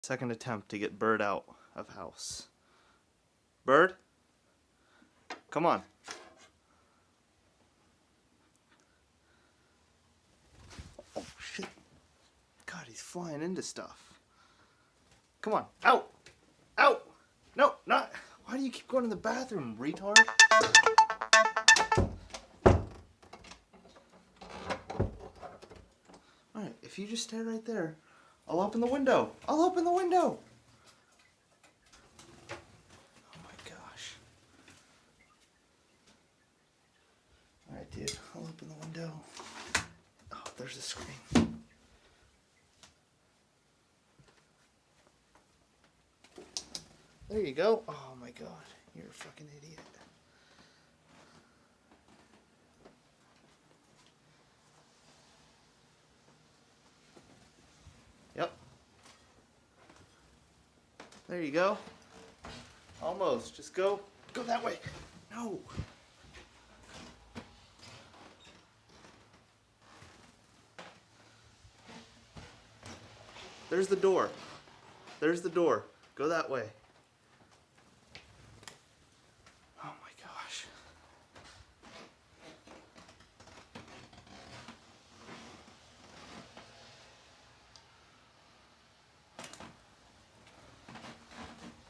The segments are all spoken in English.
Second attempt to get Bird out of house. Bird? Come on. Oh, shit. God, he's flying into stuff. Come on. Out! Out! No, not. Why do you keep going to the bathroom, retard? Alright, if you just stay right there, I'll open the window. I'll open the window. Oh my gosh. Alright, dude, I'll open the window. Oh, there's a screen. There you go. Oh my god, you're a fucking idiot. Yep. There you go. Almost. Just go that way. No. There's the door. There's the door. Go that way. Oh my gosh.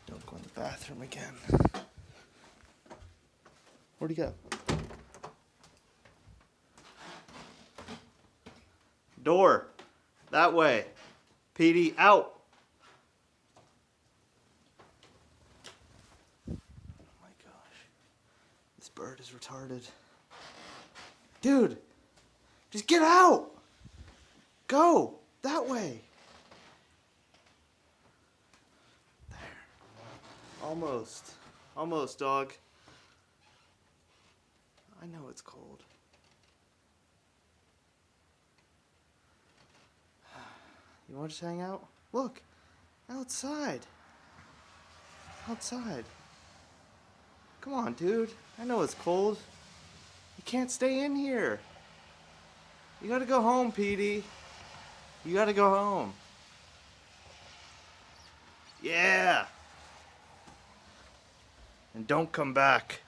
Don't go in the bathroom again. Where'd he go? Door. That way. Petey, out. Oh my gosh. This bird is retarded. Dude, just get out. Go that way. There. Almost. Almost, dog. I know it's cold. You want to just hang out? Look, outside. Outside. Come on, dude. I know it's cold. You can't stay in here. You gotta go home, Petey. You gotta go home. Yeah. And don't come back.